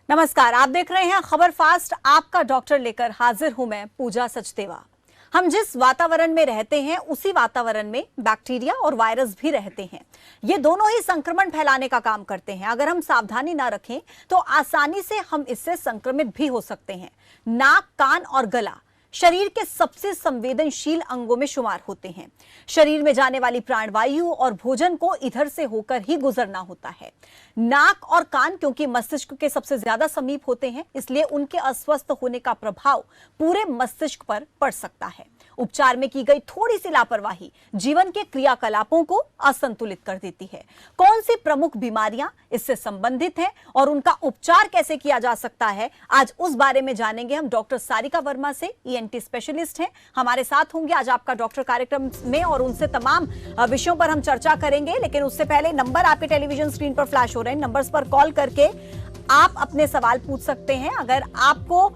नमस्कार, आप देख रहे हैं खबर फास्ट। आपका डॉक्टर लेकर हाजिर हूं मैं पूजा सचदेवा। हम जिस वातावरण में रहते हैं उसी वातावरण में बैक्टीरिया और वायरस भी रहते हैं। ये दोनों ही संक्रमण फैलाने का काम करते हैं। अगर हम सावधानी ना रखें तो आसानी से हम इससे संक्रमित भी हो सकते हैं। नाक, कान और गला शरीर के सबसे संवेदनशील अंगों में शुमार होते हैं। शरीर में जाने वाली प्राणवायु और भोजन को इधर से होकर ही गुजरना होता है। नाक और कान क्योंकि मस्तिष्क के सबसे ज्यादा समीप होते हैं, इसलिए उनके अस्वस्थ होने का प्रभाव पूरे मस्तिष्क पर पड़ सकता है। उपचार में की गई थोड़ी सी लापरवाही जीवन के क्रियाकलापों को असंतुलित कर देती है। कौन सी प्रमुख बीमारियां इससे संबंधित हैं और उनका उपचार कैसे किया जा सकता है, आज उस बारे में जानेंगे हम डॉक्टर सारिका वर्मा से। ईएनटी स्पेशलिस्ट हैं, हमारे साथ होंगे आज आपका डॉक्टर कार्यक्रम में और उनसे तमाम विषयों पर हम चर्चा करेंगे। लेकिन उससे पहले नंबर आपके टेलीविजन स्क्रीन पर फ्लैश हो रहे हैं, नंबर्स पर कॉल करके आप अपने सवाल पूछ सकते हैं। अगर आपको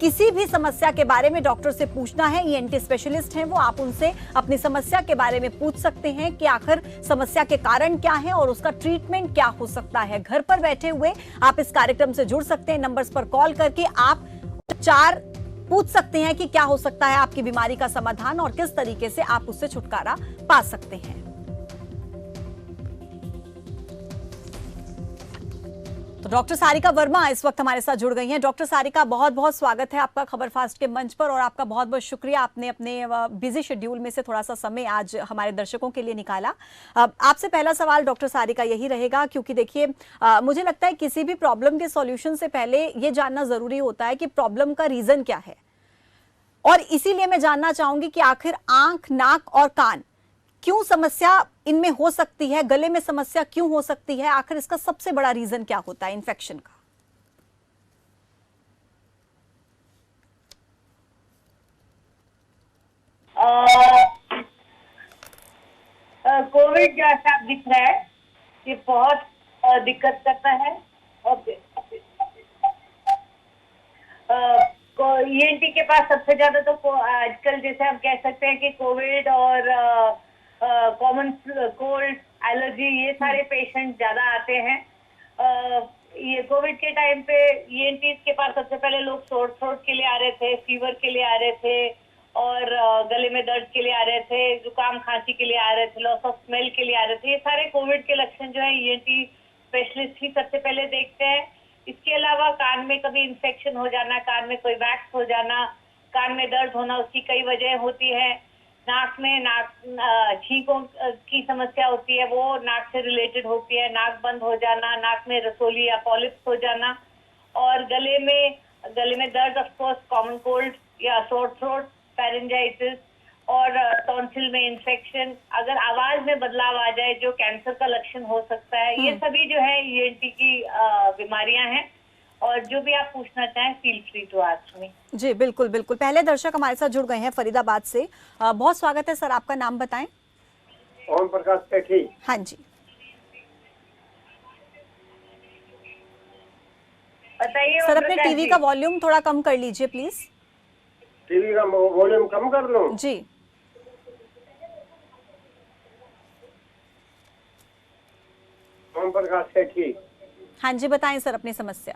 किसी भी समस्या के बारे में डॉक्टर से पूछना है, ईएनटी स्पेशलिस्ट हैं वो, आप उनसे अपनी समस्या के बारे में पूछ सकते हैं कि आखिर समस्या के कारण क्या है और उसका ट्रीटमेंट क्या हो सकता है। घर पर बैठे हुए आप इस कार्यक्रम से जुड़ सकते हैं। नंबर्स पर कॉल करके आप उपचार पूछ सकते हैं कि क्या हो सकता है आपकी बीमारी का समाधान और किस तरीके से आप उससे छुटकारा पा सकते हैं। तो डॉक्टर सारिका वर्मा इस वक्त हमारे साथ जुड़ गई हैं। डॉक्टर सारिका, बहुत बहुत स्वागत है आपका खबर फास्ट के मंच पर और आपका बहुत बहुत शुक्रिया, आपने अपने बिजी शेड्यूल में से थोड़ा सा समय आज हमारे दर्शकों के लिए निकाला। आपसे पहला सवाल डॉक्टर सारिका यही रहेगा, क्योंकि देखिए मुझे लगता है किसी भी प्रॉब्लम के सॉल्यूशन से पहले ये जानना जरूरी होता है कि प्रॉब्लम का रीजन क्या है। और इसीलिए मैं जानना चाहूंगी कि आखिर आंख, नाक और कान क्यों समस्या इनमें हो सकती है, गले में समस्या क्यों हो सकती है, आखिर इसका सबसे बड़ा रीजन क्या होता है इन्फेक्शन का? कोविड जैसा दिख रहा है, ये बहुत दिक्कत करता है। और ईएनटी के पास सबसे ज्यादा तो आजकल जैसे हम कह सकते हैं कि कोविड और कॉमन कोल्ड, एलर्जी, ये सारे पेशेंट ज्यादा आते हैं। ये कोविड के टाइम पे ईएनटी के पास सबसे पहले लोग सोर थ्रोट के लिए आ रहे थे, फीवर के लिए आ रहे थे और गले में दर्द के लिए आ रहे थे, जुकाम खांसी के लिए आ रहे थे, लॉस ऑफ स्मेल के लिए आ रहे थे। ये सारे कोविड के लक्षण जो है ईएनटी स्पेशलिस्ट ही सबसे पहले देखते हैं। इसके अलावा कान में कभी इन्फेक्शन हो जाना, कान में कोई वैक्स हो जाना, कान में दर्द होना, उसकी कई वजह होती है। नाक में छींकों की समस्या होती है, वो नाक से रिलेटेड होती है। नाक बंद हो जाना, नाक में रसोली या पॉलिप्स हो जाना, और गले में दर्द, ऑफ कोर्स कॉमन कोल्ड या सोर थ्रोट, फेरेंजाइटिस और टॉन्सिल में इन्फेक्शन। अगर आवाज में बदलाव आ जाए जो कैंसर का लक्षण हो सकता है, ये सभी जो है ईएनटी की बीमारियां हैं। और जो भी आप पूछना चाहें, feel free to ask me. जी बिल्कुल बिल्कुल। पहले दर्शक हमारे साथ जुड़ गए हैं फरीदाबाद से। बहुत स्वागत है सर, आपका नाम बताएं। ओम प्रकाश सेठी। हाँ जी बताइए सर, अपने टीवी का वॉल्यूम थोड़ा कम कर लीजिए प्लीज। टीवी का वॉल्यूम कम कर लूं? जी ओम प्रकाश सेठी। हाँ जी, बताएं सर अपनी समस्या।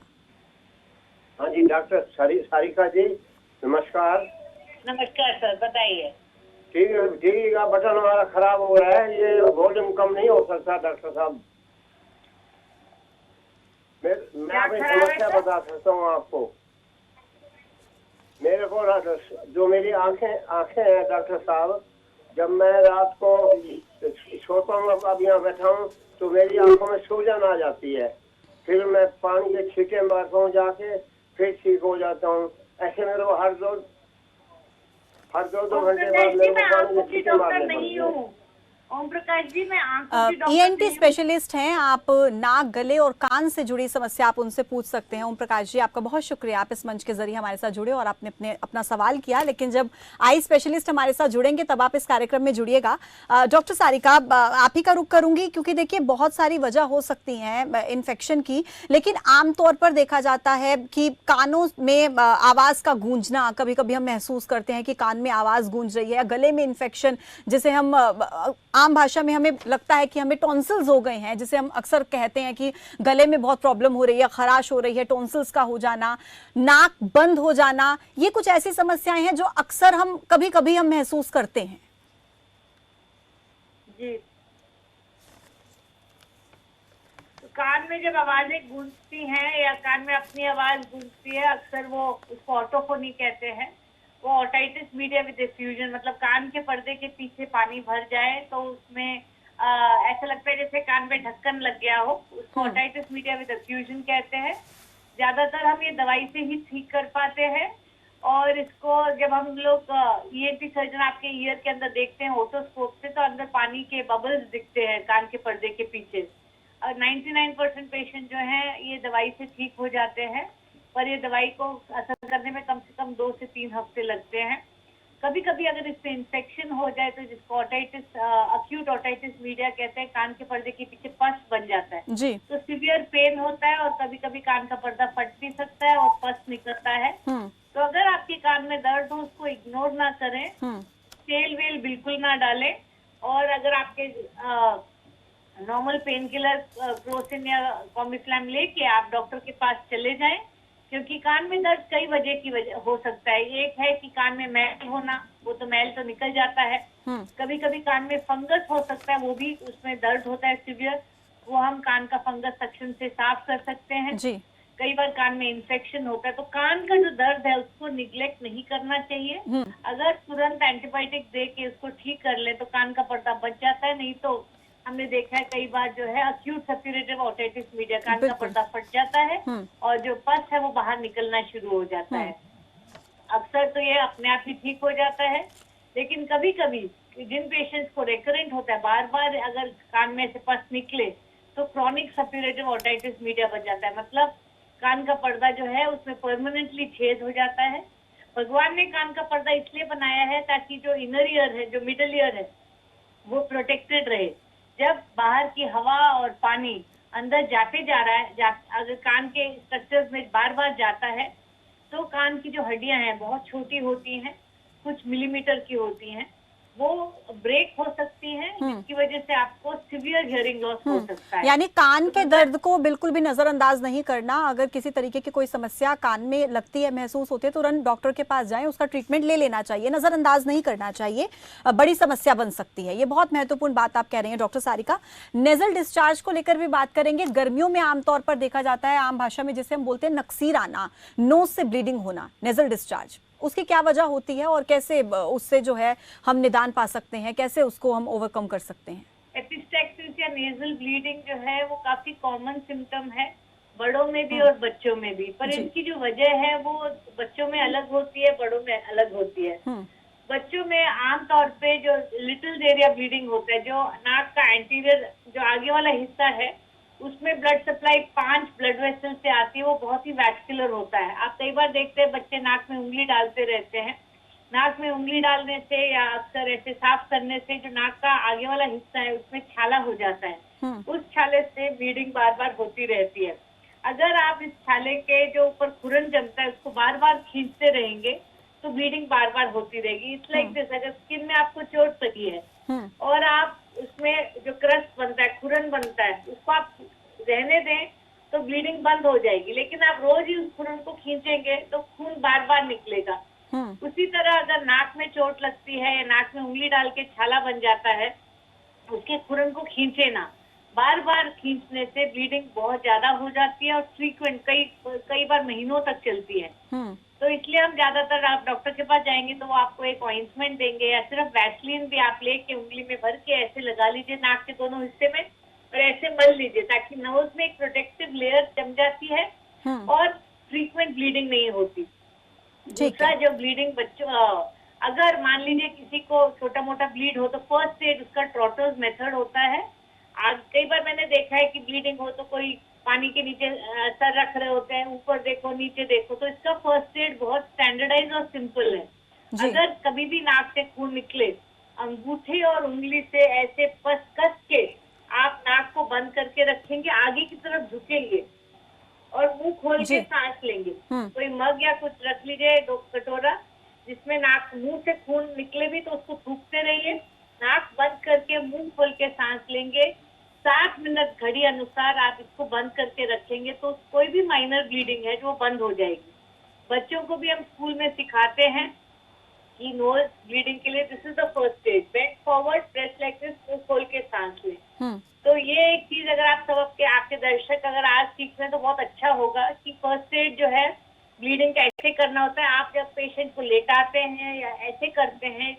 हाँ जी, डॉक्टर सारिका जी नमस्कार। नमस्कार सर, बताइए। टीवी का बटन हमारा खराब हो रहा है, ये वॉल्यूम कम नहीं हो सकता डॉक्टर साहब? मैं अपनी समस्या बता सकता हूँ आपको। मेरे को जो मेरी आंखें हैं डॉक्टर साहब, जब मैं रात को सोता हूँ, अब यहाँ बैठा हूँ, तो मेरी आंखों में सूजन आ जाती है। फिर मैं पानी के छींटे मारता हूँ जाके, फिर ठीक हो जाता हूँ। ऐसे मेरे को हर दो घंटे बाद मेरे को पानी के छींटे मारने पड़ते हैं। ओम प्रकाश जी, मैं आंखों की डॉक्टर ईएनटी स्पेशलिस्ट हैं। आप नाक, गले और कान से जुड़ी समस्या आप उनसे पूछ सकते हैं। ओम प्रकाश जी, आपका बहुत शुक्रिया, आप इस मंच के जरिए हमारे साथ जुड़े और आपने अपना सवाल किया। लेकिन जब आई स्पेशलिस्ट हमारे साथ जुड़ेंगे तब आप इस कार्यक्रम में जुड़िएगा। डॉक्टर सारिका, आप ही का रुख करूंगी, क्योंकि देखिए बहुत सारी वजह हो सकती हैं इन्फेक्शन की, लेकिन आमतौर पर देखा जाता है कि कानों में आवाज का गूंजना, कभी कभी हम महसूस करते हैं कि कान में आवाज गूंज रही है, गले में इन्फेक्शन जिसे हम आम भाषा में हमें लगता है कि हमें टॉन्सिल्स हो गए हैं, जिसे हम अक्सर कहते हैं कि गले में बहुत प्रॉब्लम हो रही है, खराश हो रही है, टॉन्सिल्स का हो जाना, नाक बंद हो जाना, ये कुछ ऐसी समस्याएं हैं जो अक्सर हम कभी कभी हम महसूस करते हैं। जी, तो कान में जब आवाजें गूंजती हैं या कान में अपनी आवाज गूंजती है, अक्सर वो उसको ऑटोफोनी कहते हैं। वो ओटाइटिस मीडिया विद डिफ्यूजन, मतलब कान के पर्दे के पीछे पानी भर जाए तो उसमें ऐसा लगता है जैसे कान में ढक्कन लग गया हो, उसको ओटाइटिस मीडिया विद डिफ्यूजन कहते हैं। ज्यादातर हम ये दवाई से ही ठीक कर पाते हैं। और इसको जब हम लोग ईएनटी सर्जन आपके ईयर के अंदर देखते हैं ओटोस्कोप से, तो अंदर पानी के बबल्स दिखते हैं कान के पर्दे के पीछे। 99% पेशेंट जो हैं ये दवाई से ठीक हो जाते हैं, पर ये दवाई को असर करने में कम से कम 2 से 3 हफ्ते लगते हैं। कभी कभी अगर इसमें इन्फेक्शन हो जाए तो जिसको ओटाइटिस अक्यूट ओटाइटिस मीडिया कहते हैं, कान के पर्दे के पीछे पस बन जाता है जी। तो सीवियर पेन होता है और कभी कभी कान का पर्दा फट भी सकता है और पस निकलता है। तो अगर आपके कान में दर्द हो उसको इग्नोर ना करें, तेल वेल बिल्कुल ना डालें, और अगर आपके नॉर्मल पेन किलर क्रोसिन या कॉमिफ्लैम लेके आप डॉक्टर के पास चले जाएं, क्योंकि कान में दर्द कई वजह हो सकता है। एक है कि कान में मैल होना, वो तो मैल तो निकल जाता है। कभी कभी कान में फंगस हो सकता है, वो भी उसमें दर्द होता है सिवियर, वो हम कान का फंगस सक्शन से साफ कर सकते हैं जी। कई बार कान में इन्फेक्शन होता है। तो कान का जो दर्द है उसको निग्लेक्ट नहीं करना चाहिए। अगर तुरंत एंटीबायोटिक दे के उसको ठीक कर ले तो कान का पर्दा बच जाता है, नहीं तो हमने देखा है कई बार जो है अक्यूट सप्यूरेटिव ओटाइटिस मीडिया, कान का पर्दा फट जाता है और जो पस है वो बाहर निकलना शुरू हो जाता है। अक्सर तो ये अपने आप ही ठीक हो जाता है, लेकिन कभी कभी जिन पेशेंट्स को रेकरेंट होता है, बार बार अगर कान में से पस निकले, तो क्रॉनिक सप्यूरेटिव ओटाइटिस मीडिया बन जाता है। मतलब कान का पर्दा जो है उसमें परमानेंटली छेद हो जाता है। भगवान ने कान का पर्दा इसलिए बनाया है ताकि जो इनर ईयर है, जो मिडल ईयर है, वो प्रोटेक्टेड रहे। जब बाहर की हवा और पानी अंदर जाते जा रहा है, अगर कान के स्ट्रक्चर्स में बार बार जाता है, तो कान की जो हड्डियां हैं बहुत छोटी होती हैं, कुछ मिलीमीटर की होती हैं, वो ब्रेक हो सकती हैं, जिसकी वजह से आपको सिवियर हियरिंग लॉस हो सकता है। यानी कान के दर्द को बिल्कुल भी नजरअंदाज नहीं करना। अगर किसी तरीके की कोई समस्या कान में लगती है, महसूस होती है, तुरंत डॉक्टर के पास जाएं, उसका ट्रीटमेंट ले लेना चाहिए, नजरअंदाज नहीं करना चाहिए, बड़ी समस्या बन सकती है। ये बहुत महत्वपूर्ण बात आप कह रही हैं डॉक्टर सारिका। नेजल डिस्चार्ज को लेकर भी बात करेंगे। गर्मियों में आमतौर पर देखा जाता है, आम भाषा में जिसे हम बोलते हैं नक्सीर आना, नोज से ब्लीडिंग होना, नेजल डिस्चार्ज, उसकी क्या वजह होती है और कैसे उससे जो है हम निदान पा सकते हैं, कैसे उसको हम ओवरकम कर सकते हैं? एपिस्टैक्सिस या नेजल ब्लीडिंग जो है वो काफी कॉमन सिम्टम है, बड़ों में भी और बच्चों में भी। पर इनकी जो वजह है वो बच्चों में अलग होती है, बड़ों में अलग होती है। बच्चों में आमतौर पे जो लिटिल एरिया ब्लीडिंग होता है, जो नाक का एंटीरियर जो आगे वाला हिस्सा है, उसमें ब्लड सप्लाई 5 ब्लड वेसल से आती है, वो बहुत ही वैस्कुलर होता है। आप कई बार देखते हैं बच्चे नाक में उंगली डालते रहते हैं। नाक में उंगली डालने से या अक्सर ऐसे साफ करने से जो नाक का आगे वाला हिस्सा है उसमें छाला हो जाता है। उस छाले से ब्लीडिंग बार बार होती रहती है। अगर आप इस छाले के जो ऊपर खुरन जमता है उसको बार बार खींचते रहेंगे तो ब्लीडिंग बार बार होती रहेगी। इट्स लाइक दिस, अगर स्किन में आपको चोट लगी है और आप उसमें जो क्रस्ट बनता है, खुरन बनता है, उसको आप रहने दें तो ब्लीडिंग बंद हो जाएगी। लेकिन आप रोज ही उस खुरन को खींचेंगे तो खून बार बार निकलेगा। उसी तरह अगर नाक में चोट लगती है या नाक में उंगली डाल के छाला बन जाता है, उसके खुरन को खींचे ना। बार बार खींचने से ब्लीडिंग बहुत ज्यादा हो जाती है और फ्रीक्वेंट कई बार महीनों तक चलती है। तो इसलिए हम ज्यादातर, आप डॉक्टर के पास जाएंगे तो वो आपको एक ऑइंटमेंट देंगे या सिर्फ वैसलीन भी आप लेके उंगली में भर के ऐसे लगा लीजिए नाक के दोनों हिस्से में और ऐसे मल लीजिए, ताकि नोज में एक प्रोटेक्टिव लेयर जम जाती है और फ्रीक्वेंट ब्लीडिंग नहीं होती। दूसरा, जो ब्लीडिंग बच्चों, अगर मान लीजिए किसी को छोटा मोटा ब्लीड हो तो फर्स्ट एड उसका ट्रॉटर्स मेथड होता है। आज कई बार मैंने देखा है कि ब्लीडिंग हो तो कोई पानी के नीचे सर रख रहे होते हैं, ऊपर देखो नीचे देखो, तो इसका फर्स्ट एड बहुत स्टैंडर्डाइज और सिंपल है। अगर कभी भी नाक से खून निकले, अंगूठे और उंगली से ऐसे कस के आप नाक को बंद करके रखेंगे, आगे की तरफ झुकेंगे और मुंह खोल के सांस लेंगे। कोई मग या कुछ रख लीजिए, 2 कटोरा, जिसमें नाक मुंह से खून निकले भी तो उसको थूकते रहिए, नाक बंद करके मुंह खोल के सांस लेंगे, 7 मिनट घड़ी अनुसार आप इसको बंद करके रखेंगे तो कोई भी माइनर ब्लीडिंग है जो वो बंद हो जाएगी। बच्चों को भी हम स्कूल में सिखाते हैं कि नोज ब्लीडिंग के लिए this is the first stage, bend forward, press like this, मुंह खोल के सांस लें। तो ये एक चीज अगर आप सब आपके दर्शक अगर आज सीख रहे हैं तो बहुत अच्छा होगा कि फर्स्ट एड जो है ब्लीडिंग कैसे करना होता है। आप जब पेशेंट को लेटाते हैं या ऐसे करते हैं,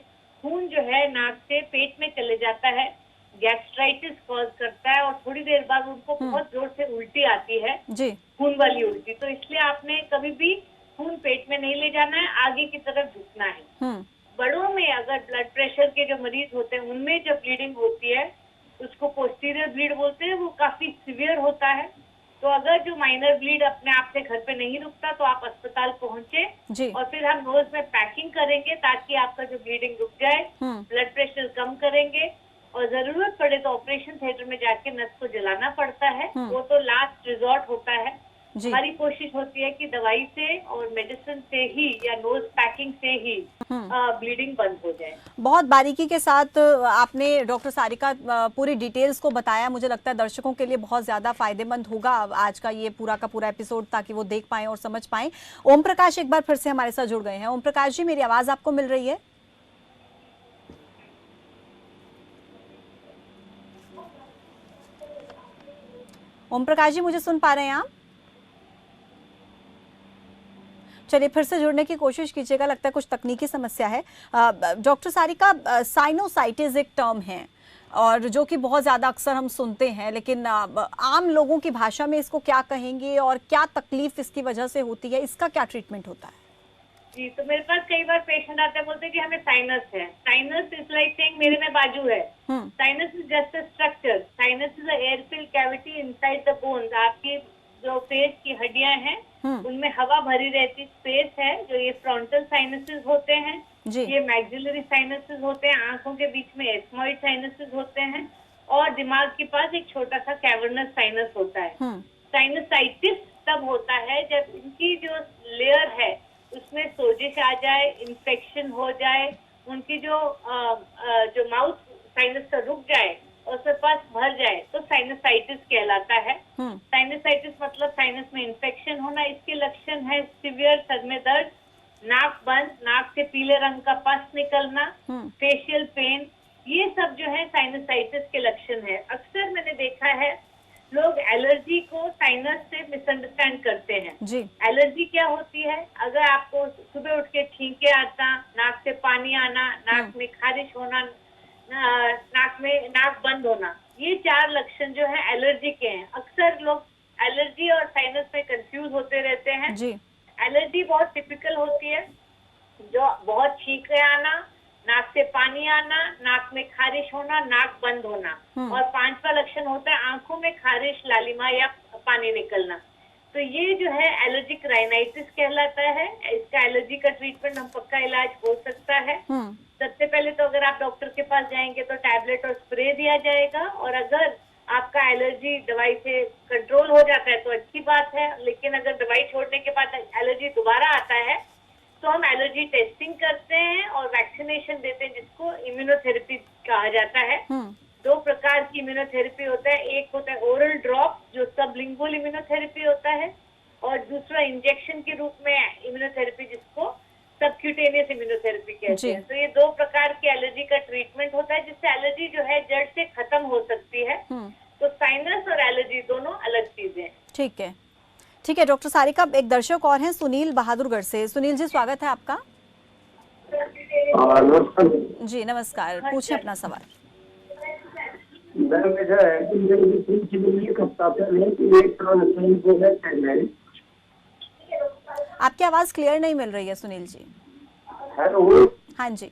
खून जो है नाक से पेट में चले जाता है, गैस्ट्राइटिस कॉज करता है और थोड़ी देर बाद उनको बहुत जोर से उल्टी आती है जी। खून वाली उल्टी। तो इसलिए आपने कभी भी खून पेट में नहीं ले जाना है, आगे की तरफ झुकना है। बड़ों में अगर ब्लड प्रेशर के जो मरीज होते हैं उनमें जब ब्लीडिंग होती है उसको पोस्टीरियर ब्लीड बोलते हैं, वो काफी सीवियर होता है। तो अगर जो माइनर ब्लीड अपने आप से घर पे नहीं रुकता तो आप अस्पताल पहुंचे और फिर हम नोज में पैकिंग करेंगे ताकि आपका जो ब्लीडिंग रुक जाए, ब्लड प्रेशर कम करेंगे और जरूरत पड़े तो ऑपरेशन थिएटर में जाके नस को जलाना पड़ता है, वो तो लास्ट रिजॉर्ट होता है। हमारी कोशिश होती है कि दवाई से और मेडिसिन से ही या नोज पैकिंग से ही ब्लीडिंग बंद हो जाए। बहुत बारीकी के साथ आपने डॉक्टर सारिका पूरी डिटेल्स को बताया। मुझे लगता है दर्शकों के लिए बहुत ज्यादा फायदेमंद होगा आज का ये पूरा का पूरा एपिसोड, ताकि वो देख पाएं और समझ पाएं। ओम प्रकाश एक बार फिर से हमारे साथ जुड़ गए हैं। ओम प्रकाश जी, मेरी आवाज आपको मिल रही है? ओम प्रकाश जी, मुझे सुन पा रहे हैं आप? चलिए फिर से जुड़ने की कोशिश कीजिएगा, लगता है कुछ तकनीकी समस्या है। डॉक्टर सारिका, साइनोसाइटिस एक टर्म है और जो कि बहुत ज्यादा अक्सर हम सुनते हैं, लेकिन आम लोगों की भाषा में इसको क्या कहेंगे और क्या तकलीफ इसकी वजह से होती है, इसका क्या ट्रीटमेंट होता है? जी, तो मेरे पास कई बार पेशेंट आते हैं, बोलते हैं कि हमें साइनस है। साइनस इज लाइक सेइंग मेरे में बाजू है। Sinus is just a structure. Sinus is a air filled cavity inside the bones. आपकी जो फेस की हड्डियां हैं उनमें हवा भरी रहती स्पेस है, जो ये फ्रंटल साइनसेस होते हैं, ये मैक्सिलरी साइनसेस होते हैं, आंखों के बीच में एथमॉइड साइनसेस होते हैं और दिमाग के पास एक छोटा सा कैवर्नस साइनस होता है। साइनसाइटिस तब होता है जब इनकी जो लेयर है उसमें सोजिश आ जाए, इन्फेक्शन हो जाए, उनकी जो माउथ साइनस का रुक जाए और उसके पास भर जाए तो साइनसाइटिस कहलाता है। साइनसाइटिस मतलब साइनस में इन्फेक्शन होना। इसके लक्षण है सीवियर सर में दर्द, नाक बंद, नाक से पीले रंग का पस निकलना, फेशियल पेन, ये सब जो है साइनसाइटिस के लक्षण है। अक्सर मैंने देखा है लोग एलर्जी को साइनस से मिसअंडरस्टैंड करते हैं। एलर्जी क्या होती है? अगर आपको सुबह उठ के छींके आता, नाक से पानी आना, नाक में खारिश होना, नाक बंद होना, ये 4 लक्षण जो है एलर्जी के हैं। अक्सर लोग एलर्जी और साइनस में कंफ्यूज होते रहते हैं। एलर्जी बहुत टिपिकल होती है, जो बहुत छींके आना, नाक से पानी आना, नाक में खारिश होना, नाक बंद होना। और 5वां लक्षण होता है आंखों में खारिश, लालिमा या पानी निकलना। तो ये जो है एलर्जिक राइनाइटिस कहलाता है। इसका एलर्जी का ट्रीटमेंट हम पक्का इलाज हो सकता है। सबसे पहले तो अगर आप डॉक्टर के पास जाएंगे तो टैबलेट और स्प्रे दिया जाएगा, और अगर आपका एलर्जी दवाई से कंट्रोल हो जाता है तो अच्छी बात है। लेकिन अगर दवाई छोड़ने के बाद एलर्जी दोबारा आता है तो हम एलर्जी टेस्टिंग करते हैं और वैक्सीनेशन देते हैं, जिसको इम्यूनोथेरेपी कहा जाता है। 2 प्रकार की इम्यूनोथेरेपी होता है, एक होता है ओरल ड्रॉप जो सबलिंगुअल इम्यूनोथेरेपी होता है, और दूसरा इंजेक्शन के रूप में इम्यूनोथेरेपी जिसको सबक्यूटेनियस इम्यूनोथेरेपी कहते हैं। तो ये 2 प्रकार के एलर्जी का ट्रीटमेंट होता है, जिससे एलर्जी जो है जड़ से खत्म हो सकती है। तो साइनस और एलर्जी दोनों अलग चीजें हैं। ठीक है, ठीक है डॉक्टर सारिका। एक दर्शक और हैं, सुनील बहादुरगढ़ से। सुनील जी, स्वागत है आपका। जी नमस्कार, पूछिए अपना सवाल। आपकी आवाज क्लियर नहीं मिल रही है सुनील जी। हेलो। हाँ जी।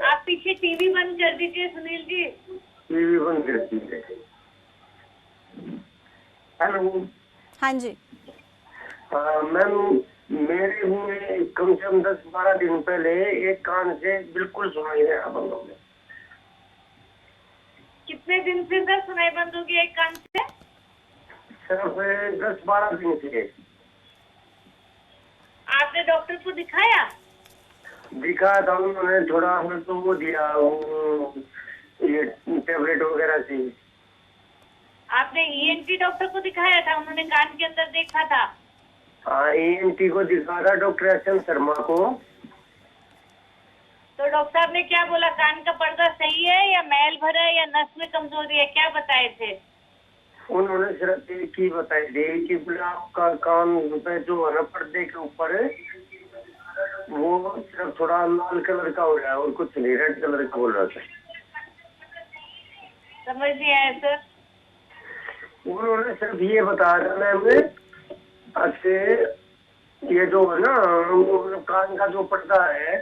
आप पीछे टीवी बंद कर दीजिए सुनील जी। टीवी बंद कर दीजिए। हेलो। हाँ जी। मैम, मेरे मुंह में कम से कम 10-12 दिन पहले एक कान से बिल्कुल सुनाई देना बंद हो गया। कितने दिन से सर सुनाई बंद हो गई एक कान से? सिर्फ 10-12 दिन से। आपने डॉक्टर को दिखाया? दिखा था, उन्होंने थोड़ा हमें तो वो दिया, वो ये टेबलेट वगैरह सी। आपने ईएनटी डॉक्टर को दिखाया था? उन्होंने कान के अंदर देखा था? हाँ, ईएनटी को दिखा था, डॉक्टर एस.एम. शर्मा को। तो डॉक्टर साहब ने क्या बोला? कान का पर्दा सही है या मैल भरा है या नस में कमजोरी है, क्या बताए थे? उन्होंने सिर्फ एक ही बताई थी कि बोले आपका कान पे जो है ना पर्दे के ऊपर है, वो सिर्फ थोड़ा लाल कलर का हो रहा है और कुछ नहीं, रेड कलर का बोल रहा था। समझ नहीं आया सर। उन्होंने सिर्फ ये बताया था मैम, अच्छे ये जो है ना कान का जो पर्दा है,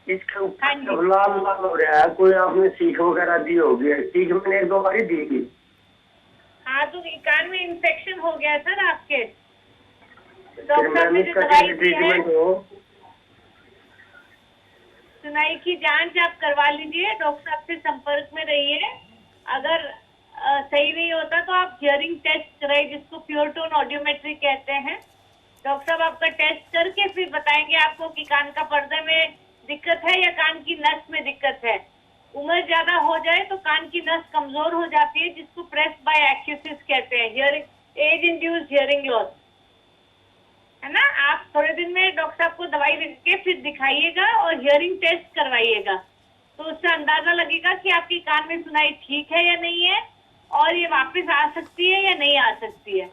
इसके हाँ ऊपर जी। सब लाल लाल हो रहा है। कोई आपने सीख वगैरह दी होगी? सीख मैंने एक दो बार ही दी थी। हाँ, तो कान में इंफेक्शन हो गया सर आपके। फिर डॉक्टर मैम ने जो इसका दवाई दी है, ट्रीटमेंट हो। सुनाई की जांच आप करवा लीजिए, डॉक्टर साहब से संपर्क में रहिए। अगर सही नहीं होता तो आप हियरिंग टेस्ट कराइए, जिसको प्योर टोन ऑडियोमेट्री कहते हैं। डॉक्टर साहब आपका टेस्ट करके फिर बताएंगे आपको कि कान का पर्दे में दिक्कत है या कान की नस में दिक्कत है। उम्र ज्यादा हो जाए तो कान की नस कमजोर हो जाती है, जिसको प्रेस बाय एक्यूसिस कहते हैं, hearing age induced hearing loss, है ना। आप थोड़े दिन में डॉक्टर साहब को दवाई दे के फिर दिखाइएगा और हियरिंग टेस्ट करवाइएगा, तो उससे अंदाजा लगेगा कि आपकी कान में सुनाई ठीक है या नहीं है, और ये वापस आ सकती है या नहीं आ सकती है।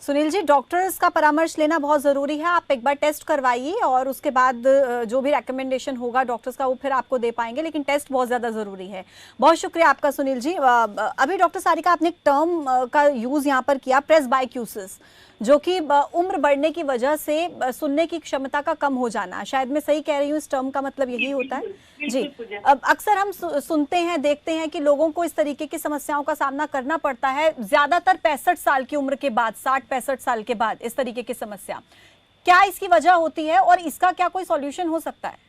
सुनील जी, डॉक्टर्स का परामर्श लेना बहुत ज़रूरी है। आप एक बार टेस्ट करवाइए और उसके बाद जो भी रिकमेंडेशन होगा डॉक्टर्स का वो फिर आपको दे पाएंगे, लेकिन टेस्ट बहुत ज़्यादा ज़रूरी है। बहुत शुक्रिया आपका सुनील जी। अभी डॉक्टर सारिका, आपने एक टर्म का यूज़ यहाँ पर किया, प्रेस्बाइक्यूसिस, जो कि उम्र बढ़ने की वजह से सुनने की क्षमता का कम हो जाना। शायद मैं सही कह रही हूँ, इस टर्म का मतलब यही होता है जी। अब अक्सर हम सुनते हैं, देखते हैं कि लोगों को इस तरीके की समस्याओं का सामना करना पड़ता है, ज्यादातर 65 साल की उम्र के बाद, 60-65 साल के बाद इस तरीके की समस्या। क्या इसकी वजह होती है और इसका क्या कोई सॉल्यूशन हो सकता है?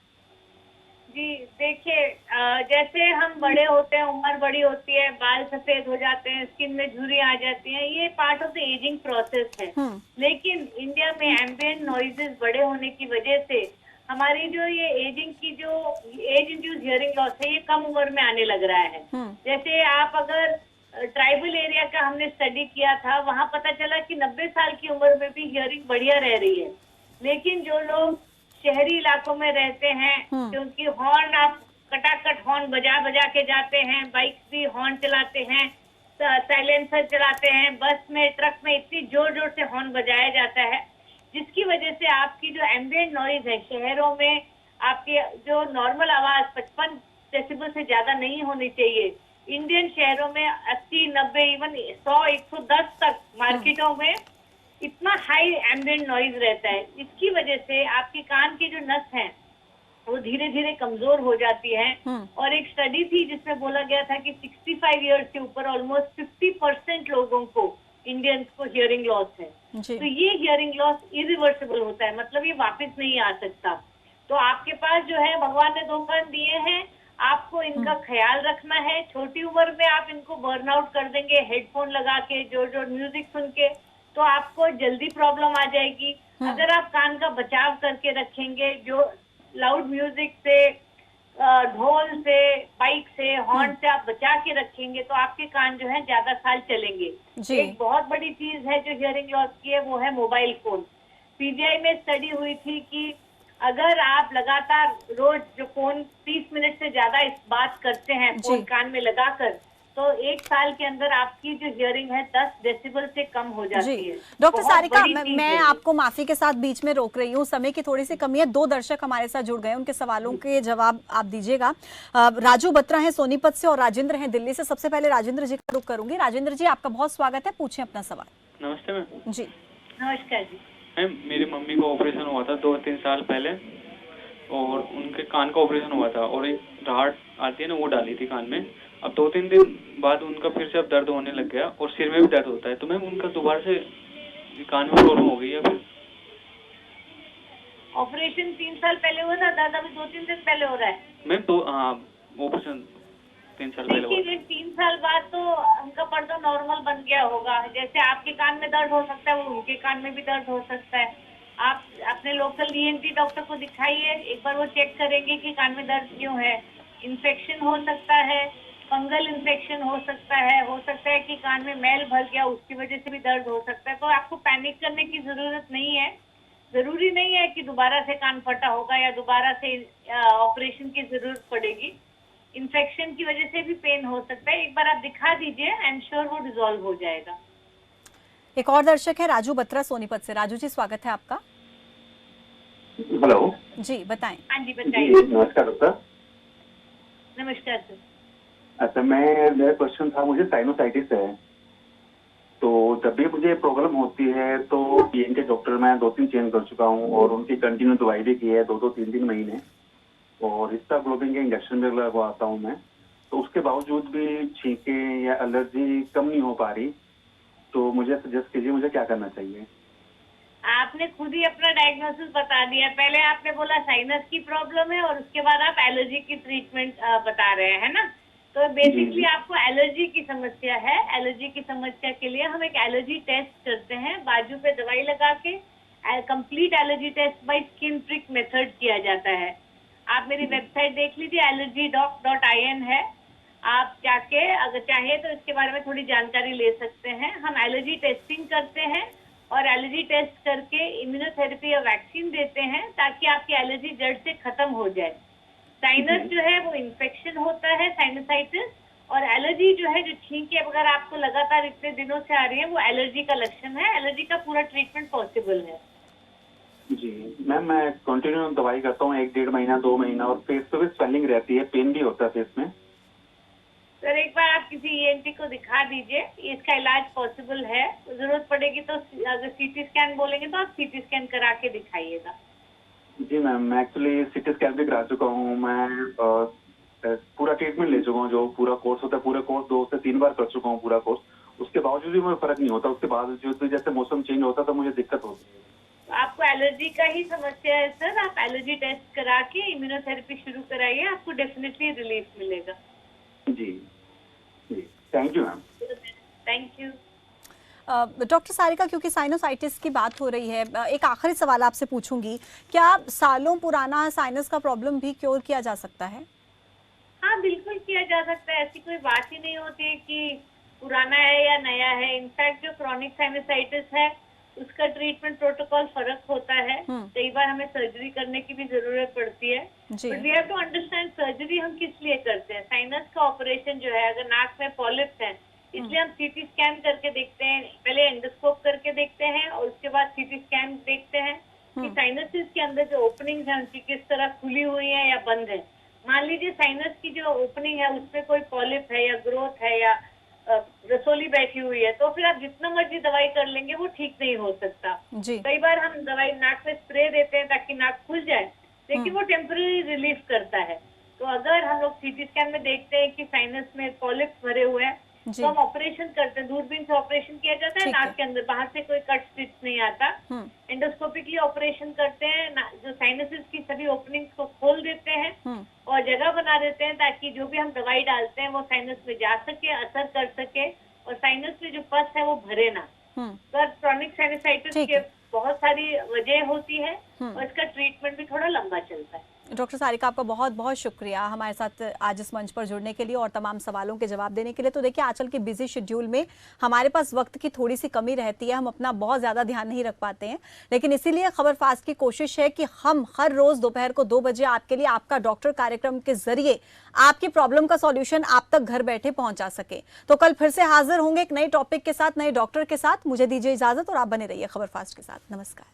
जी देखिए, जैसे हम बड़े होते हैं, उम्र बड़ी होती है, बाल सफेद हो जाते हैं, स्किन में झुर्रियां आ जाती हैं, ये part of the ageing process है। लेकिन इंडिया में एम्बिएंट नॉइजेस बड़े होने की वजह से हमारी जो ये एजिंग की जो एज इंड्यूस्ड हियरिंग लॉस है, ये कम उम्र में आने लग रहा है। जैसे आप अगर ट्राइबल एरिया का हमने स्टडी किया था, वहाँ पता चला कि 90 साल की उम्र में भी हियरिंग बढ़िया रह रही है। लेकिन जो लोग शहरी इलाकों में रहते हैं, क्योंकि हॉर्न, आप कटाकट हॉर्न बजा बजा के जाते हैं, बाइक भी हॉर्न चलाते हैं, साइलेंसर चलाते हैं, बस में, ट्रक में इतनी जोर जोर से हॉर्न बजाया जाता है, जिसकी वजह से आपकी जो एम्बिएंट नॉइज है, शहरों में आपकी जो नॉर्मल आवाज 55 डेसिबल से ज्यादा नहीं होनी चाहिए, इंडियन शहरों में 80, 90, इवन 100, 110 तक मार्केटों में इतना हाई एम्बिएंट नॉइज रहता है। इसकी वजह से आपके कान की जो नस है वो धीरे धीरे कमजोर हो जाती है। और एक स्टडी थी जिसमें बोला गया था कि 65 इयर्स के ऊपर ऑलमोस्ट 50% लोगों को, इंडियंस को हियरिंग लॉस है। तो ये हियरिंग लॉस इरिवर्सिबल होता है, मतलब ये वापस नहीं आ सकता। तो आपके पास जो है भगवान ने 2 कान दिए हैं, आपको इनका ख्याल रखना है। छोटी उम्र में आप इनको बर्नआउट कर देंगे हेडफोन लगा के, जोर जोर म्यूजिक सुन के, तो आपको जल्दी प्रॉब्लम आ जाएगी। अगर आप कान का बचाव करके रखेंगे, जो लाउड म्यूजिक से, ढोल से, बाइक से, हॉर्न से आप बचा के रखेंगे, तो आपके कान जो है ज्यादा साल चलेंगे। एक बहुत बड़ी चीज है जो हियरिंग लॉस की है, वो है मोबाइल फोन। पीजीआई में स्टडी हुई थी कि अगर आप लगातार रोज जो फोन 30 मिनट से ज्यादा इस बात करते हैं फोन कान में लगाकर, तो 1 साल के अंदर आपकी जो हियरिंग है 10 डेसिबल से कम हो जाती है। डॉक्टर सारिका, मैं आपको माफी के साथ बीच में रोक रही हूँ, समय की थोड़ी सी कमी है। 2 दर्शक हमारे साथ जुड़ गए, उनके सवालों के जवाब आप दीजिएगा। राजू बत्रा है सोनीपत से और राजेंद्र हैं दिल्ली से। सबसे पहले राजेंद्र जी का रुख करूंगी। राजेंद्र जी, आपका बहुत स्वागत है, पूछें अपना सवाल। नमस्ते मैम। जी नमस्कार जी। मैम, मेरी मम्मी को ऑपरेशन हुआ था 2-3 साल पहले, और उनके कान का ऑपरेशन हुआ था, और एक राड आती है ना, वो डाली थी कान में। अब 2-3 दिन बाद उनका फिर से अब दर्द होने लग गया, और सिर में भी दर्द होता है। तो मैम, उनका दोबारा से कान में प्रॉब्लम हो गई है फिर? ऑपरेशन 3 साल पहले हुआ था, दर्द अभी 2-3 दिन पहले हो रहा है मैम। तो हाँ, ऑपरेशन 3 साल पहले हुआ। देखिए, 3 साल बाद तो उनका पर्दा नॉर्मल बन गया होगा। जैसे आपके कान में दर्द हो सकता है, वो उनके कान में भी दर्द हो सकता है। आप अपने लोकल ईएनटी डॉक्टर को दिखाइए, एक बार वो चेक करेंगे कि कान में दर्द क्यों है। इन्फेक्शन हो सकता है, फंगल इन्फेक्शन हो सकता है कि कान में मैल भर गया, उसकी वजह से भी दर्द हो सकता है। तो आपको पैनिक करने की जरूरत नहीं है। जरूरी नहीं है कि दोबारा से कान फटा होगा या दोबारा से ऑपरेशन की जरूरत पड़ेगी। इन्फेक्शन की वजह से भी पेन हो सकता है। एक बार आप दिखा दीजिए, आई एम श्योर वो डिसॉल्व हो जाएगा। एक और दर्शक है राजू बत्रा सोनीपत से। राजू जी, स्वागत है आपका। हेलो जी बताएं। हाँ जी, जी, बताइए। नमस्कार डॉक्टर। नमस्कार सर। अच्छा, मेरा क्वेश्चन था, मुझे साइनोसाइटिस है, तो जब भी मुझे प्रॉब्लम होती है तो ईएनटी डॉक्टर मैं 2-3 चेंज कर चुका हूँ और उनकी कंटिन्यू दवाई भी की है 2-2, 3-3 महीने, और हिस्टाग्लोबिन के इंजेक्शन भी लगवाता हूँ मैं। तो उसके बावजूद भी छींके या एलर्जी कम नहीं हो पा रही, तो मुझे सजेस्ट कीजिए मुझे क्या करना चाहिए। आपने खुद ही अपना डायग्नोसिस बता दिया। पहले आपने बोला साइनस की प्रॉब्लम है और उसके बाद आप एलर्जी की ट्रीटमेंट बता रहे हैं ना। तो बेसिकली आपको एलर्जी की समस्या है। एलर्जी की समस्या के लिए हम एक एलर्जी टेस्ट करते हैं, बाजू पे दवाई लगा के। Complete allergy test by skin prick method किया जाता है। आप मेरी वेबसाइट देख लीजिए, allergydoc.in है। आप जाके अगर चाहे तो इसके बारे में थोड़ी जानकारी ले सकते हैं। हम एलर्जी टेस्टिंग करते हैं और एलर्जी टेस्ट करके इम्यूनोथेरेपी या वैक्सीन देते हैं ताकि आपकी एलर्जी जड़ से खत्म हो जाए। साइनस जो है वो इन्फेक्शन होता है, साइनसाइटिस, और एलर्जी जो है, जो छींके अगर आपको लगातार इतने दिनों से आ रही है, वो एलर्जी का लक्षण है। एलर्जी का पूरा ट्रीटमेंट पॉसिबल है। जी मैम, मैं कंटिन्यू दवाई करता हूँ 1-1.5 महीना 2 महीना, और फेस पे भी स्वेलिंग रहती है, पेन भी होता है फेस में। सर एक बार आप किसी ईएनटी को दिखा दीजिए, इसका इलाज पॉसिबल है। जरूरत पड़ेगी तो अगर सीटी स्कैन बोलेंगे तो आप सीटी स्कैन करा के दिखाइएगा। जी मैम, मैं एक्चुअली सीटी स्कैन भी करा चुका हूँ। मैं पूरा ट्रीटमेंट ले चुका हूँ, जो पूरा कोर्स होता है, पूरा कोर्स 2 से 3 बार कर चुका हूँ पूरा कोर्स। उसके बावजूद भी मुझे फर्क नहीं होता। उसके बावजूद भी जैसे मौसम चेंज होता तो मुझे दिक्कत होती है। तो आपको एलर्जी का ही समस्या है सर। आप एलर्जी टेस्ट करा के इम्यूनोथेरेपी शुरू कराइए, आपको डेफिनेटली रिलीफ मिलेगा। जी जी, thank you ma'am. Thank you. Doctor Sarika, क्योंकि साइनोसाइटिस की बात हो रही है, एक आखिरी सवाल आपसे पूछूंगी, क्या सालों पुराना साइनस का प्रॉब्लम भी क्योर किया जा सकता है? हाँ बिल्कुल किया जा सकता है। ऐसी कोई बात ही नहीं होती कि पुराना है या नया है। इनफैक्ट जो क्रॉनिक साइनसाइटिस है उसका ट्रीटमेंट प्रोटोकॉल फर्क होता है। कई बार हमें सर्जरी करने की भी जरूरत पड़ती है। But we have to understand surgery हम किस लिए करते हैं। साइनस का ऑपरेशन जो है, अगर नाक में पॉलिप्स है, इसलिए हम सीटी स्कैन करके देखते हैं। पहले एंडोस्कोप करके देखते हैं और उसके बाद सीटी स्कैन देखते हैं कि साइनसिस के अंदर जो ओपनिंग है उनकी किस तरह खुली हुई है या बंद है। मान लीजिए साइनस की जो ओपनिंग है उसमें कोई पॉलिप है या ग्रोथ है या रसोली बैठी हुई है, तो फिर आप जितना मर्जी दवाई कर लेंगे वो ठीक नहीं हो सकता। कई बार हम दवाई नाक में स्प्रे देते हैं ताकि नाक खुल जाए, लेकिन वो टेम्पररी रिलीफ करता है। तो अगर हम लोग सीटी स्कैन में देखते हैं कि साइनस में पॉलिप्स भरे हुए हैं, तो हम ऑपरेशन करते हैं। दूरबीन से ऑपरेशन किया जाता है नाक के अंदर, बाहर से कोई कट स्टिच नहीं आता। एंडोस्कोपिकली ऑपरेशन करते हैं, जो साइनसिस की सभी ओपनिंग्स को खोल देते हैं और जगह बना देते हैं ताकि जो भी हम दवाई डालते हैं वो साइनस में जा सके, असर कर सके, और साइनस में जो पस है वो भरे ना। तो क्रॉनिक साइनसाइटिस के बहुत सारी वजह होती है और इसका ट्रीटमेंट भी थोड़ा लंबा चलता है। डॉक्टर सारिका, आपका बहुत बहुत शुक्रिया हमारे साथ आज इस मंच पर जुड़ने के लिए और तमाम सवालों के जवाब देने के लिए। तो देखिए, आजकल के बिजी शेड्यूल में हमारे पास वक्त की थोड़ी सी कमी रहती है, हम अपना बहुत ज़्यादा ध्यान नहीं रख पाते हैं, लेकिन इसीलिए खबर फास्ट की कोशिश है कि हम हर रोज़ दोपहर को 2 बजे आपके लिए आपका डॉक्टर कार्यक्रम के जरिए आपकी प्रॉब्लम का सॉल्यूशन आप तक घर बैठे पहुंचा सके। तो कल फिर से हाजिर होंगे एक नए टॉपिक के साथ, नए डॉक्टर के साथ। मुझे दीजिए इजाजत और आप बने रहिए खबर फास्ट के साथ। नमस्कार।